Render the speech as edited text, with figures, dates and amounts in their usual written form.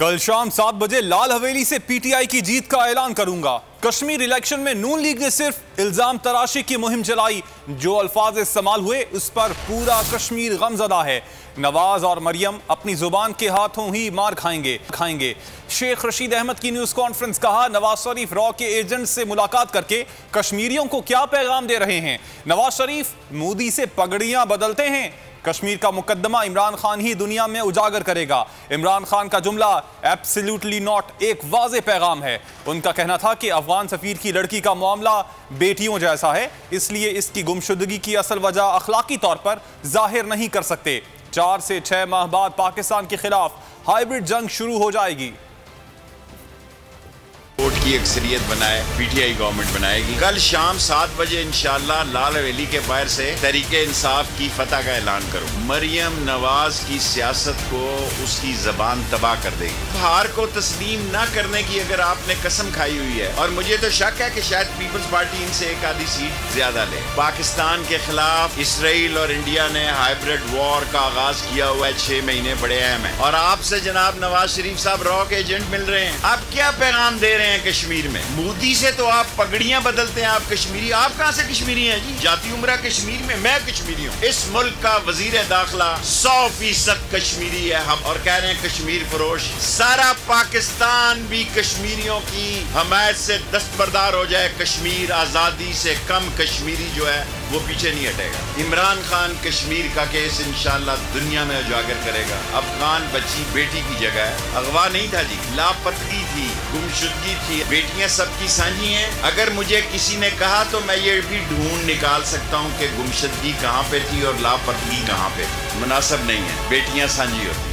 कल शाम 7 बजे लाल हवेली से पीटीआई की जीत का ऐलान करूंगा। कश्मीर इलेक्शन में नून लीग ने सिर्फ इल्जाम तराशी की मुहिम चलाई। जो अल्फाज इस्तेमाल हुए उस पर पूरा कश्मीर गमज़दा है। नवाज और मरियम अपनी जुबान के हाथों ही मार खाएंगे। शेख रशीद अहमद की न्यूज़ कॉन्फ्रेंस। कहा, नवाज शरीफ रॉ के एजेंट से मुलाकात करके कश्मीरियों को क्या पैगाम दे रहे हैं। नवाज शरीफ मोदी से पगड़ियां बदलते हैं। कश्मीर का मुकद्दमा इमरान खान ही दुनिया में उजागर करेगा। इमरान खान का जुमला एब्सोल्युटली नॉट एक वाज़े पैगाम है। उनका कहना था कि अफगान सफीर की लड़की का मामला बेटियों जैसा है, इसलिए इसकी गुमशुदगी की असल वजह अखलाकी तौर पर जाहिर नहीं कर सकते। 4 से 6 माह बाद पाकिस्तान के खिलाफ हाइब्रिड जंग शुरू हो जाएगी। वोट की अक्सरियत बनाए पीटीआई गवर्नमेंट बनाएगी। कल शाम 7 बजे इंशाअल्लाह लाल हवेली के बाहर से तहरीके इंसाफ की फतह का ऐलान करूं। मरियम नवाज की सियासत को उसकी जबान तबाह कर देगी। हार को तस्लीम न करने की अगर आपने कसम खाई हुई है, और मुझे तो शक है कि शायद पीपल्स पार्टी इनसे एक आधी सीट ज्यादा ले। पाकिस्तान के खिलाफ इसराइल और इंडिया ने हाइब्रिड वॉर का आगाज किया हुआ है। 6 महीने बड़े अहम है, और आपसे जनाब नवाज शरीफ साहब रॉ के एजेंट मिल रहे हैं। आप क्या पैगाम दे रहे हैं कश्मीर में? मोदी से तो आप पगड़ियां बदलते हैं। आप कश्मीरी, आप कहां से कश्मीरी हैं जी? जाती उम्रा कश्मीर में, मैं कश्मीरी हूं। इस मुल्क का वजीर दाखिला 100% कश्मीरी है हम, और कह रहे हैं कश्मीर फरोश। सारा पाकिस्तान भी कश्मीरियों की हमायत से दस्तबरदार हो जाए। कश्मीर आजादी से कम कश्मीरी जो है वो पीछे नहीं हटेगा। इमरान खान कश्मीर का केस इंशाअल्लाह दुनिया में उजागर करेगा। अफगान बच्ची बेटी की जगह है। अगवा नहीं था जी, लापतगी थी, गुमशुदगी थी। बेटियां सबकी साझी हैं। अगर मुझे किसी ने कहा तो मैं ये भी ढूंढ निकाल सकता हूँ कि गुमशुदगी कहाँ पे थी और लापतगी कहाँ पे थी। मुनासिब नहीं है, बेटियां साझी होती।